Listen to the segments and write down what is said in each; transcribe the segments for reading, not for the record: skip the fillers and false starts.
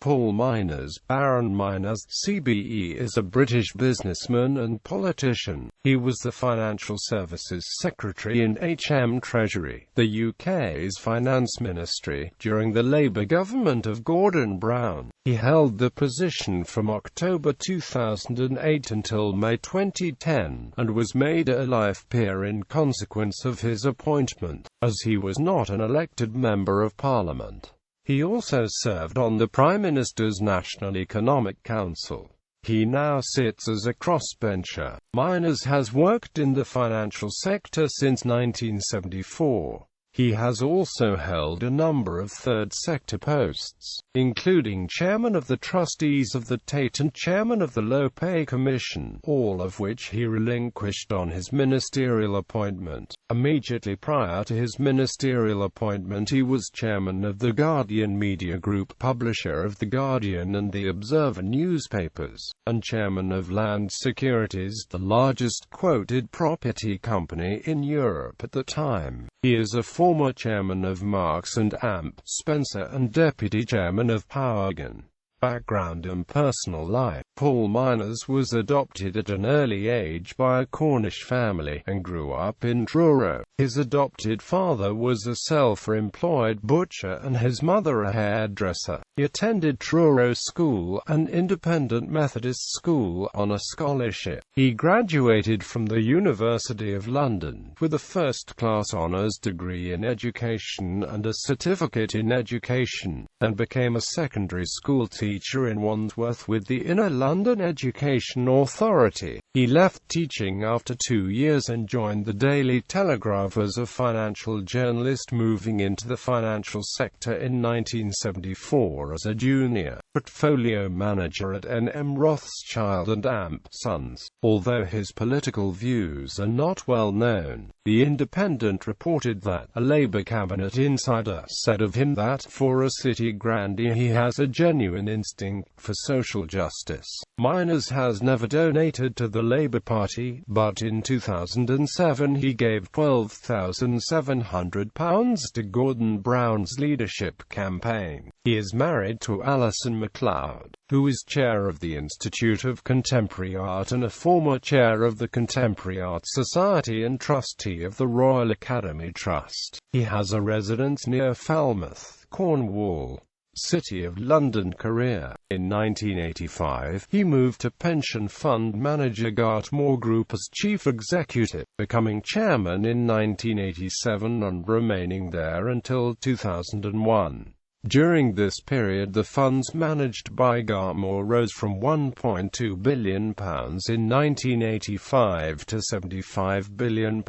Paul Myners, Baron Myners, CBE, is a British businessman and politician. He was the Financial Services Secretary in HM Treasury, the UK's finance ministry, during the Labour government of Gordon Brown. He held the position from October 2008 until May 2010, and was made a life peer in consequence of his appointment, as he was not an elected Member of Parliament. He also served on the Prime Minister's National Economic Council. He now sits as a crossbencher. Myners has worked in the financial sector since 1974. He has also held a number of third-sector posts, including Chairman of the Trustees of the Tate and Chairman of the Low Pay Commission, all of which he relinquished on his ministerial appointment. Immediately prior to his ministerial appointment, he was Chairman of the Guardian Media Group, publisher of The Guardian and The Observer newspapers, and Chairman of Land Securities, the largest quoted property company in Europe at the time. He is a former Chairman of Marks & Spencer and Deputy Chairman of Powergen. Background and personal life. Paul Myners was adopted at an early age by a Cornish family, and grew up in Truro. His adopted father was a self-employed butcher and his mother a hairdresser. He attended Truro School, an independent Methodist school, on a scholarship. He graduated from the University of London with a first-class honours degree in education and a certificate in education, and became a secondary school teacher in Wandsworth with the Inner London Education Authority. He left teaching after 2 years and joined the Daily Telegraph as a financial journalist, moving into the financial sector in 1974 as a junior portfolio manager at N.M. Rothschild & Sons. Although his political views are not well known, The Independent reported that a Labour cabinet insider said of him that, for a city grandee, he has a genuine instinct for social justice. Myners has never donated to the Labour Party, but in 2007 he gave £12,700 to Gordon Brown's leadership campaign. He is married to Alison MacLeod, who is chair of the Institute of Contemporary Art and a former chair of the Contemporary Art Society and trustee of the Royal Academy Trust. He has a residence near Falmouth, Cornwall. City of London career. In 1985, he moved to pension fund manager Gartmore Group as chief executive, becoming chairman in 1987 and remaining there until 2001. During this period, the funds managed by Gartmore rose from £1.2 billion in 1985 to £75 billion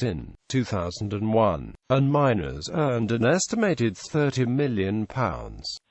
in 2001, and Myners earned an estimated £30 million.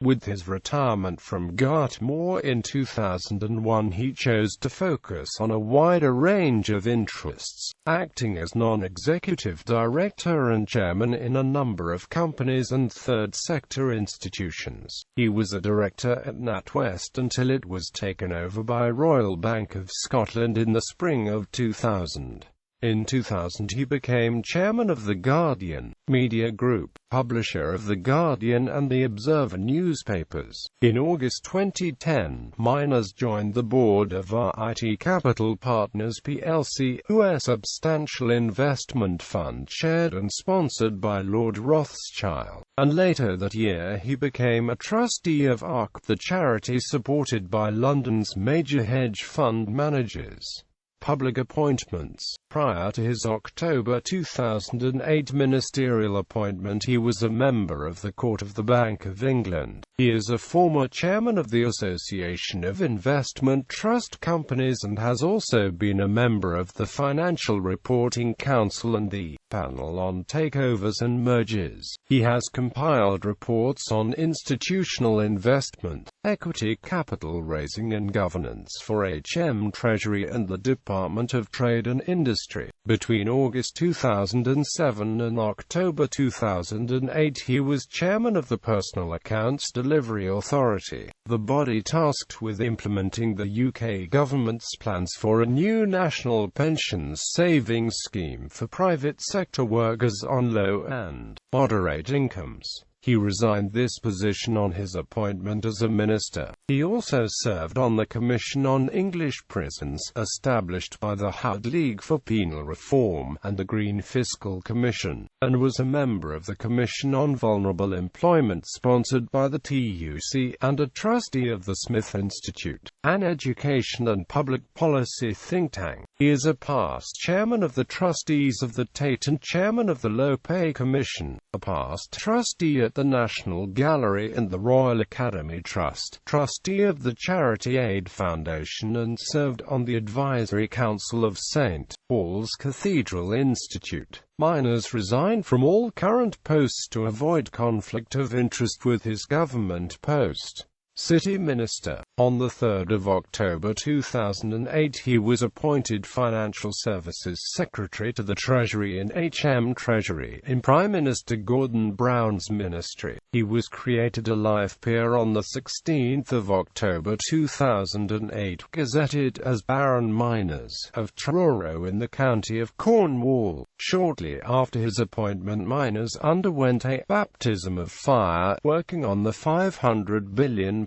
With his retirement from Gartmore in 2001, he chose to focus on a wider range of interests, acting as non-executive director and chairman in a number of companies and third-sector institutions. He was a director at NatWest until it was taken over by Royal Bank of Scotland in the spring of 2000. In 2000 he became chairman of the Guardian Media Group, publisher of The Guardian and The Observer newspapers. In August 2010, Myners joined the board of RIT Capital Partners plc, a substantial investment fund chaired and sponsored by Lord Rothschild, and later that year he became a trustee of ARC, the charity supported by London's major hedge fund managers. Public appointments. Prior to his October 2008 ministerial appointment, he was a member of the Court of the Bank of England. He is a former chairman of the Association of Investment Trust Companies and has also been a member of the Financial Reporting Council and the Panel on Takeovers and Mergers. He has compiled reports on institutional investment, equity capital raising and governance for HM Treasury and the Department of Trade and Industry. Between August 2007 and October 2008 he was chairman of the Personal Accounts Delivery Authority, the body tasked with implementing the UK government's plans for a new national pensions savings scheme for private sector workers on low and moderate incomes. He resigned this position on his appointment as a minister. He also served on the Commission on English Prisons, established by the Howard League for Penal Reform, and the Green Fiscal Commission, and was a member of the Commission on Vulnerable Employment sponsored by the TUC, and a trustee of the Smith Institute, an education and public policy think tank. He is a past chairman of the trustees of the Tate and chairman of the Low Pay Commission, a past trustee at the National Gallery and the Royal Academy Trust, trustee of the Charity Aid Foundation, and served on the Advisory Council of St. Paul's Cathedral Institute. Myners resigned from all current posts to avoid conflict of interest with his government post. City Minister. On 3 October 2008 he was appointed Financial Services Secretary to the Treasury in HM Treasury, in Prime Minister Gordon Brown's ministry. He was created a life peer on 16 October 2008, gazetted as Baron Myners, of Truro in the county of Cornwall. Shortly after his appointment, Myners underwent a baptism of fire, working on the £500 billion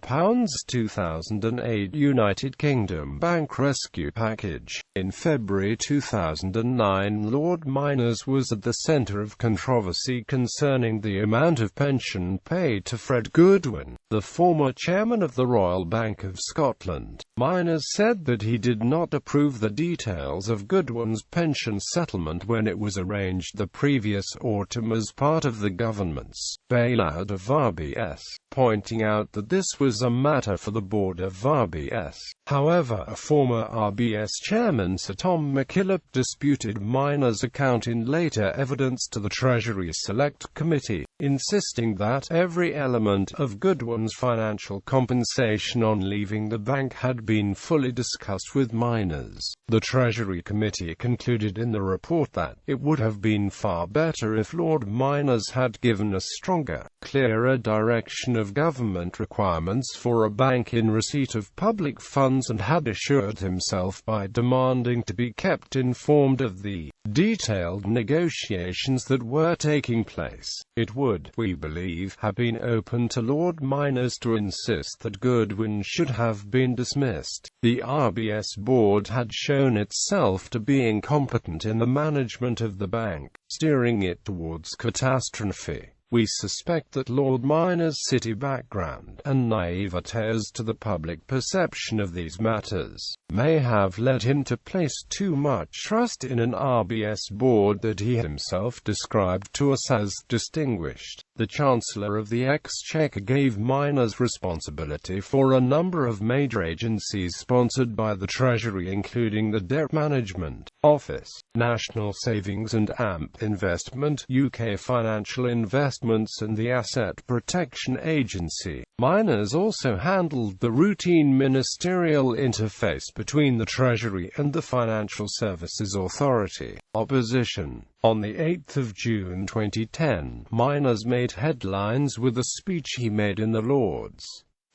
2008 United Kingdom bank rescue package. In February 2009, Lord Myners was at the centre of controversy concerning the amount of pension paid to Fred Goodwin, the former chairman of the Royal Bank of Scotland. Myners said that he did not approve the details of Goodwin's pension settlement when it was arranged the previous autumn as part of the government's bailout of RBS, pointing out that this was a matter for the board of RBS. However, a former RBS chairman, Sir Tom McKillop, disputed Myners' account in later evidence to the Treasury Select Committee, insisting that every element of Goodwin's financial compensation on leaving the bank had been fully discussed with Myners. The Treasury Committee concluded in the report that it would have been far better if Lord Myners had given a stronger, clearer direction of government requirements for a bank in receipt of public funds and had assured himself by demanding to be kept informed of the detailed negotiations that were taking place. It would, we believe, have been open to Lord Myners to insist that Goodwin should have been dismissed. The RBS board had shown itself to be incompetent in the management of the bank, steering it towards catastrophe. We suspect that Lord Myners' city background and naivete as to the public perception of these matters may have led him to place too much trust in an RBS board that he himself described to us as distinguished. The Chancellor of the Exchequer gave Myners responsibility for a number of major agencies sponsored by the Treasury, including the Debt Management Office, National Savings and AMP Investment, UK Financial Investments and the Asset Protection Agency. Myners also handled the routine ministerial interface between the Treasury and the Financial Services Authority. Opposition. On 8 June 2010, Myners made headlines with a speech he made in the Lords.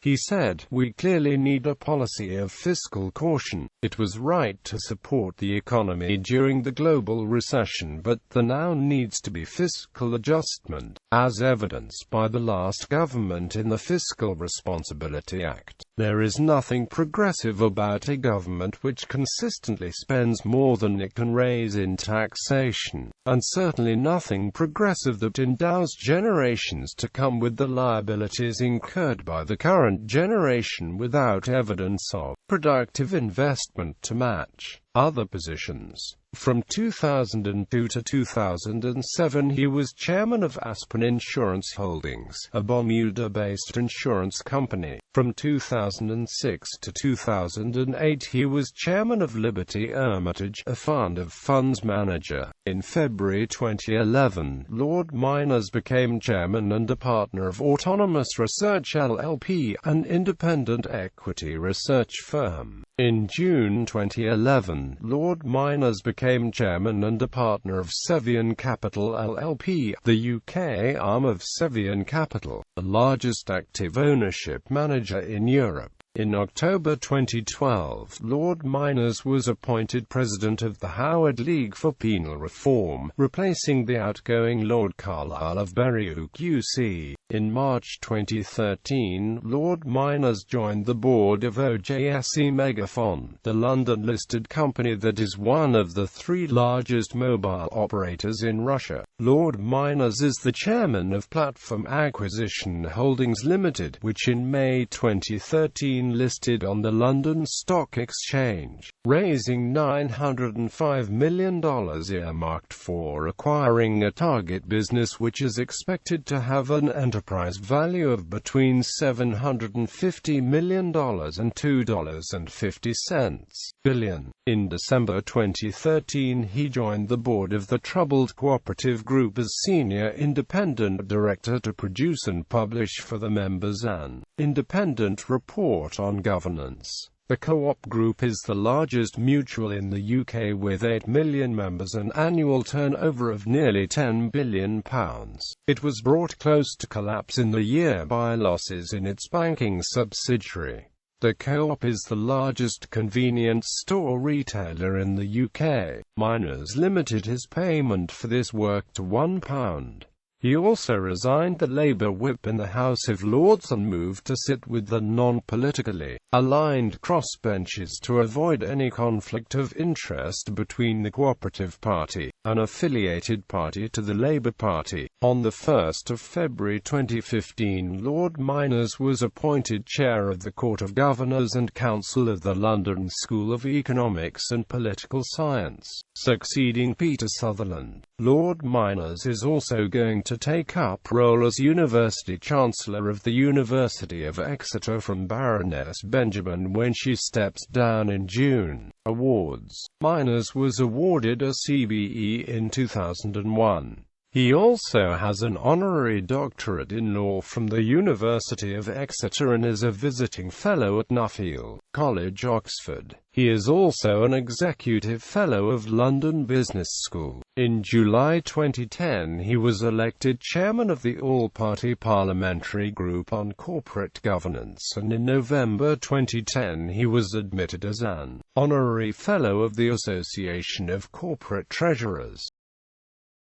He said, "We clearly need a policy of fiscal caution. It was right to support the economy during the global recession, but there now needs to be fiscal adjustment, as evidenced by the last government in the Fiscal Responsibility Act. There is nothing progressive about a government which consistently spends more than it can raise in taxation, and certainly nothing progressive that endows generations to come with the liabilities incurred by the current generation without evidence of productive investment to match." Other positions. From 2002 to 2007 he was chairman of Aspen Insurance Holdings, a Bermuda-based insurance company. From 2006 to 2008 he was chairman of Liberty Hermitage, a fund of funds manager. In February 2011, Lord Myners became chairman and a partner of Autonomous Research LLP, an independent equity research firm. In June 2011, Lord Myners became chairman and a partner of Sevian Capital LLP, the UK arm of Sevian Capital, the largest active ownership manager in Europe. In October 2012, Lord Myners was appointed president of the Howard League for Penal Reform, replacing the outgoing Lord Carlisle of Berwick UC. In March 2013, Lord Myners joined the board of OJSE Megafon, the London-listed company that is one of the 3 largest mobile operators in Russia. Lord Myners is the chairman of Platform Acquisition Holdings Limited, which in May 2013 listed on the London Stock Exchange, raising $905 million earmarked for acquiring a target business which is expected to have an enterprise value of between $750 million and $2.50 billion. In December 2013, he joined the board of the Troubled Cooperative Group as senior independent director to produce and publish for the members an independent report on governance. The Co-op Group is the largest mutual in the UK with 8 million members and annual turnover of nearly £10 billion. It was brought close to collapse in the year by losses in its banking subsidiary. The Co-op is the largest convenience store retailer in the UK. Myners limited his payment for this work to £1. He also resigned the Labour whip in the House of Lords and moved to sit with the non-politically aligned crossbenches to avoid any conflict of interest between the Cooperative Party, an affiliated party to the Labour Party. On 1 February 2015, Lord Myners was appointed chair of the Court of Governors and Council of the London School of Economics and Political Science, succeeding Peter Sutherland. Lord Myners is also going to take up role as University Chancellor of the University of Exeter from Baroness Benjamin when she steps down in June. Awards. Myners was awarded a CBE in 2001. He also has an honorary doctorate in law from the University of Exeter and is a visiting fellow at Nuffield College, Oxford. He is also an executive fellow of London Business School. In July 2010, he was elected chairman of the All-Party Parliamentary Group on Corporate Governance, and in November 2010 he was admitted as an honorary fellow of the Association of Corporate Treasurers.